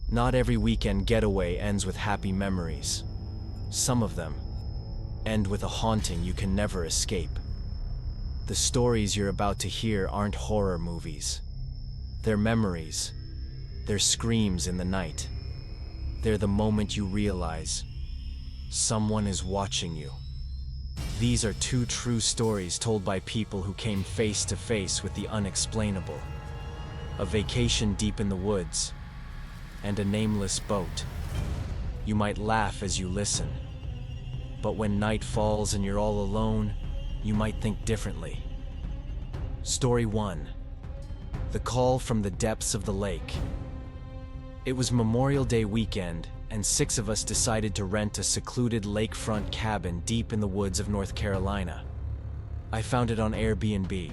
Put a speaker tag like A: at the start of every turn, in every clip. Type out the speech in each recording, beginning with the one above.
A: Not every weekend getaway ends with happy memories. Some of them end with a haunting you can never escape. The stories you're about to hear aren't horror movies. They're memories. They're screams in the night. They're the moment you realize someone is watching you. These are two true stories told by people who came face to face with the unexplainable. A vacation deep in the woods, and a nameless boat. You might laugh as you listen, but when night falls and you're all alone, you might think differently. Story 1. The Call from the Depths of the Lake. It was Memorial Day weekend, and 6 of us decided to rent a secluded lakefront cabin deep in the woods of North Carolina. I found it on Airbnb.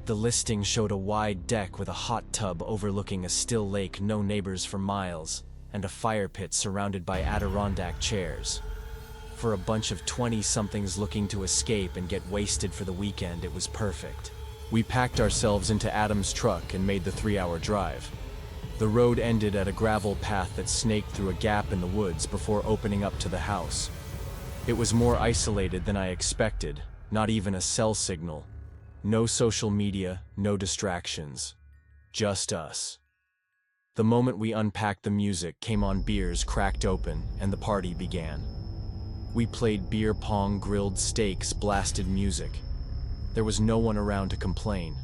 A: The listing showed a wide deck with a hot tub overlooking a still lake, no neighbors for miles, and a fire pit surrounded by Adirondack chairs. For a bunch of 20-somethings looking to escape and get wasted for the weekend, it was perfect. We packed ourselves into Adam's truck and made the 3-hour drive. The road ended at a gravel path that snaked through a gap in the woods before opening up to the house. It was more isolated than I expected, not even a cell signal. No social media, no distractions. Just us. The moment we unpacked the music came on, beers cracked open, and the party began. We played beer pong, grilled steaks, blasted music. There was no one around to complain,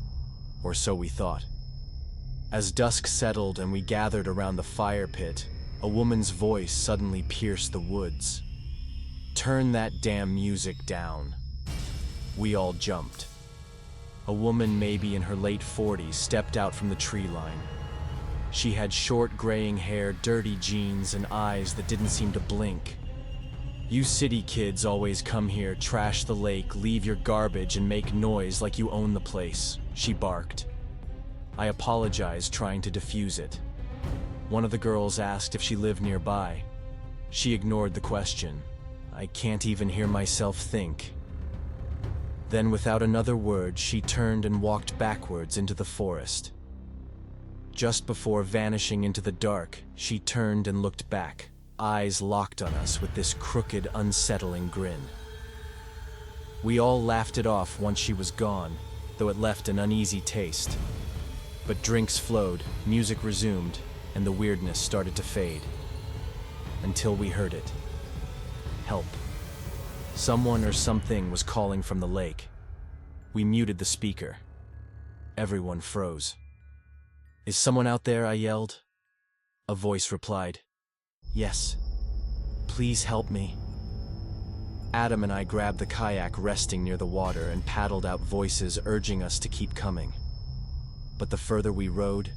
A: or so we thought. As dusk settled and we gathered around the fire pit, a woman's voice suddenly pierced the woods. "Turn that damn music down." We all jumped. A woman, maybe in her late 40s, stepped out from the tree line. She had short graying hair, dirty jeans, and eyes that didn't seem to blink. "You city kids always come here, trash the lake, leave your garbage, and make noise like you own the place," she barked. I apologized, trying to defuse it. One of the girls asked if she lived nearby. She ignored the question. I can't even hear myself think. Then, without another word, she turned and walked backwards into the forest. Just before vanishing into the dark, she turned and looked back, eyes locked on us with this crooked, unsettling grin. We all laughed it off once she was gone, though it left an uneasy taste. But drinks flowed, music resumed, and the weirdness started to fade. Until we heard it. Help. Someone or something was calling from the lake. We muted the speaker. Everyone froze. "Is someone out there?" I yelled. A voice replied, "Yes. Please help me." Adam and I grabbed the kayak resting near the water and paddled out, voices urging us to keep coming. But the further we rowed,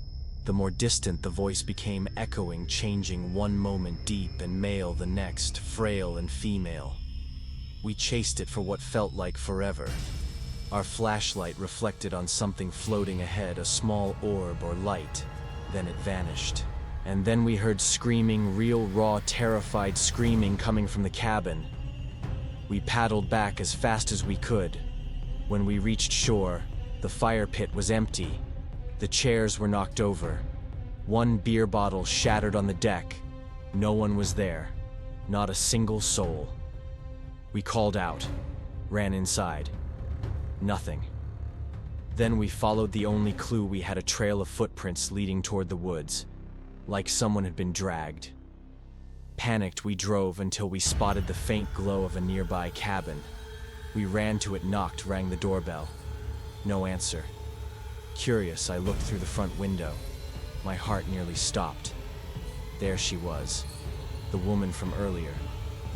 A: the more distant the voice became, echoing, changing, one moment deep and male, the next frail and female. We chased it for what felt like forever. Our flashlight reflected on something floating ahead, a small orb or light. Then it vanished. And then we heard screaming, real, raw, terrified screaming coming from the cabin. We paddled back as fast as we could. When we reached shore, the fire pit was empty. The chairs were knocked over. One beer bottle shattered on the deck. No one was there. Not a single soul. We called out, ran inside. Nothing. Then we followed the only clue we had, a trail of footprints leading toward the woods, like someone had been dragged. Panicked, we drove until we spotted the faint glow of a nearby cabin. We ran to it, knocked, rang the doorbell. No answer. Curious, I looked through the front window. My heart nearly stopped. There she was, the woman from earlier,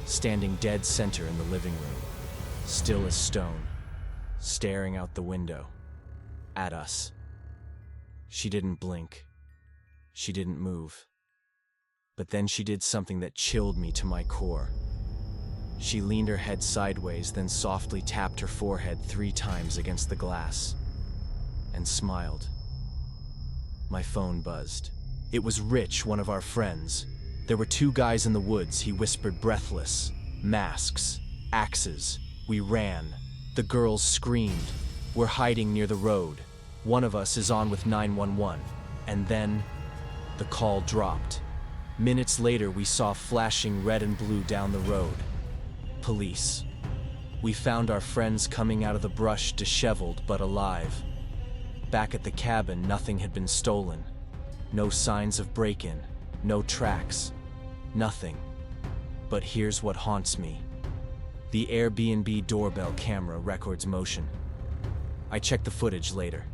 A: standing dead center in the living room, still as stone, staring out the window, at us. She didn't blink. She didn't move. But then she did something that chilled me to my core. She leaned her head sideways, then softly tapped her forehead 3 times against the glass, and smiled. My phone buzzed. It was Rich, one of our friends. There were 2 guys in the woods, he whispered, breathless. Masks, axes. We ran. The girls screamed. We're hiding near the road. One of us is on with 911. And then the call dropped. Minutes later, we saw flashing red and blue down the road. Police. We found our friends coming out of the brush, disheveled but alive. Back at the cabin, nothing had been stolen. No signs of break-in, no tracks, nothing. But here's what haunts me. The Airbnb doorbell camera records motion. I checked the footage later.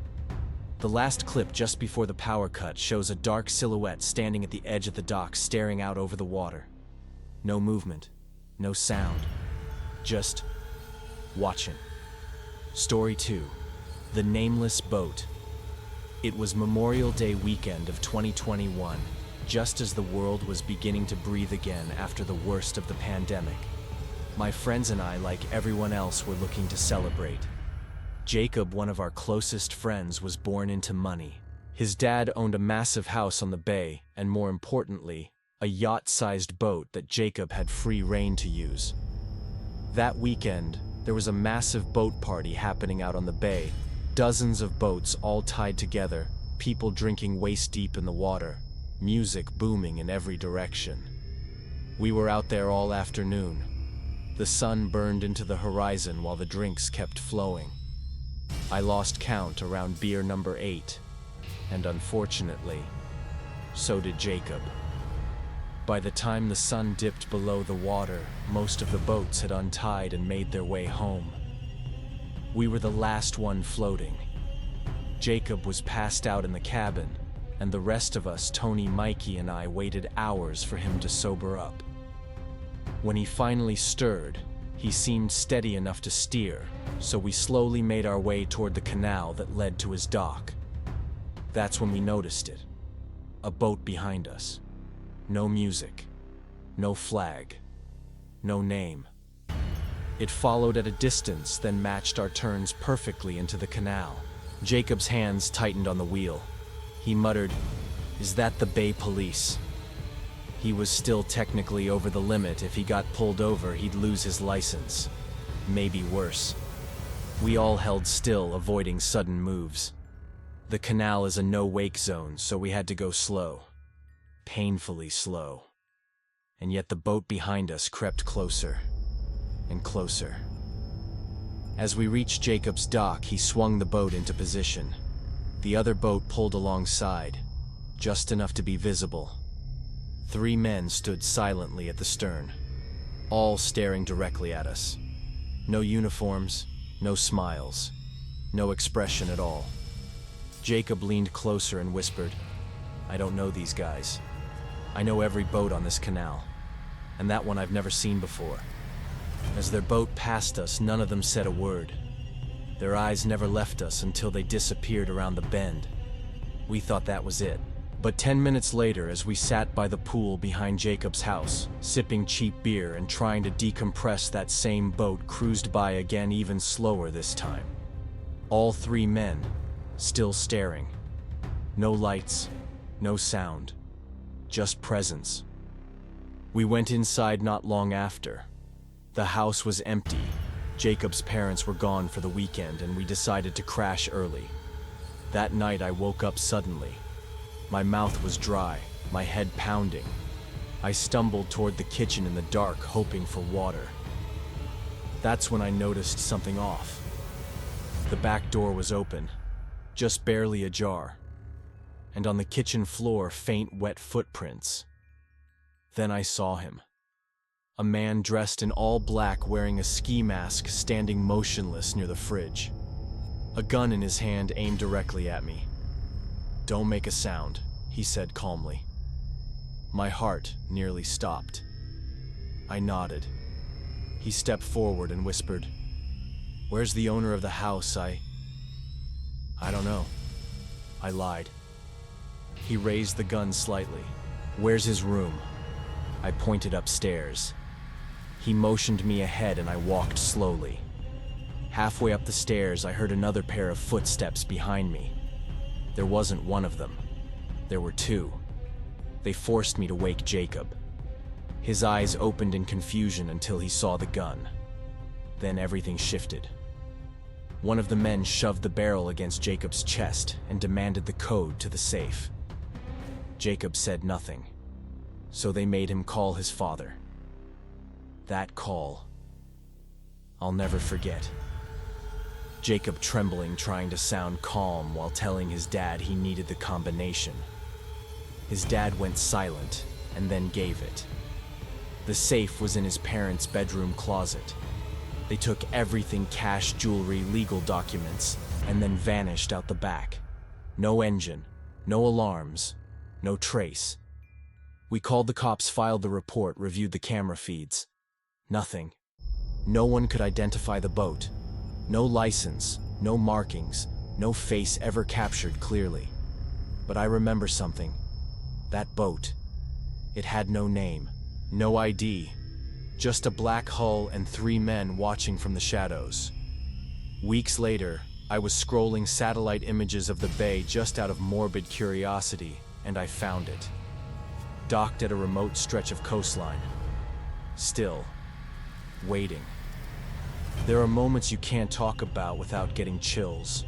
A: The last clip just before the power cut shows a dark silhouette standing at the edge of the dock staring out over the water. No movement, no sound, just watching. Story 2. The Nameless Boat. It was Memorial Day weekend of 2021, just as the world was beginning to breathe again after the worst of the pandemic. My friends and I, like everyone else, were looking to celebrate. Jacob, one of our closest friends, was born into money. His dad owned a massive house on the bay, and more importantly, a yacht-sized boat that Jacob had free rein to use. That weekend, there was a massive boat party happening out on the bay. Dozens of boats all tied together, people drinking waist-deep in the water, music booming in every direction. We were out there all afternoon. The sun burned into the horizon while the drinks kept flowing. I lost count around beer number 8, and unfortunately, so did Jacob. By the time the sun dipped below the water, most of the boats had untied and made their way home. We were the last one floating. Jacob was passed out in the cabin, and the rest of us, Tony, Mikey, and I, waited hours for him to sober up. When he finally stirred, he seemed steady enough to steer, so we slowly made our way toward the canal that led to his dock. That's when we noticed it. A boat behind us. No music. No flag. No name. It followed at a distance, then matched our turns perfectly into the canal. Jacob's hands tightened on the wheel. He muttered, "Is that the Bay Police?" He was still technically over the limit. If he got pulled over, he'd lose his license. Maybe worse. We all held still, avoiding sudden moves. The canal is a no-wake zone, so we had to go slow. Painfully slow. And yet the boat behind us crept closer and closer. As we reached Jacob's dock, he swung the boat into position. The other boat pulled alongside, just enough to be visible. 3 men stood silently at the stern, all staring directly at us. No uniforms, no smiles, no expression at all. Jacob leaned closer and whispered, "I don't know these guys. I know every boat on this canal, and that one I've never seen before." As their boat passed us, none of them said a word. Their eyes never left us until they disappeared around the bend. We thought that was it. But 10 minutes later, as we sat by the pool behind Jacob's house, sipping cheap beer and trying to decompress, that same boat cruised by again, even slower this time. All 3 men, still staring. No lights, no sound, just presence. We went inside not long after. The house was empty. Jacob's parents were gone for the weekend, and we decided to crash early. That night I woke up suddenly. My mouth was dry, my head pounding. I stumbled toward the kitchen in the dark, hoping for water. That's when I noticed something off. The back door was open, just barely ajar, and on the kitchen floor, faint, wet footprints. Then I saw him. A man dressed in all black, wearing a ski mask, standing motionless near the fridge. A gun in his hand, aimed directly at me. "Don't make a sound," he said calmly. My heart nearly stopped. I nodded. He stepped forward and whispered, "Where's the owner of the house? I don't know." I lied. He raised the gun slightly. "Where's his room?" I pointed upstairs. He motioned me ahead and I walked slowly. Halfway up the stairs, I heard another pair of footsteps behind me. There wasn't one of them. There were 2. They forced me to wake Jacob. His eyes opened in confusion until he saw the gun. Then everything shifted. One of the men shoved the barrel against Jacob's chest and demanded the code to the safe. Jacob said nothing. So they made him call his father. That call, I'll never forget. Jacob trembling, trying to sound calm while telling his dad he needed the combination. His dad went silent and then gave it. The safe was in his parents' bedroom closet. They took everything: cash, jewelry, legal documents, and then vanished out the back. No engine, no alarms, no trace. We called the cops, filed the report, reviewed the camera feeds. Nothing. No one could identify the boat. No license, no markings, no face ever captured clearly. But I remember something. That boat. It had no name, no ID. Just a black hull and 3 men watching from the shadows. Weeks later, I was scrolling satellite images of the bay just out of morbid curiosity, and I found it. Docked at a remote stretch of coastline. Still. Waiting. There are moments you can't talk about without getting chills.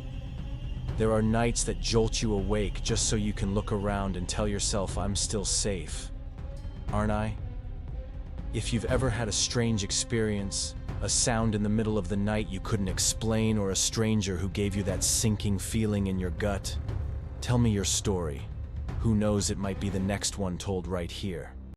A: There are nights that jolt you awake just so you can look around and tell yourself, I'm still safe. Aren't I? If you've ever had a strange experience, a sound in the middle of the night you couldn't explain, or a stranger who gave you that sinking feeling in your gut, tell me your story. Who knows, it might be the next one told right here.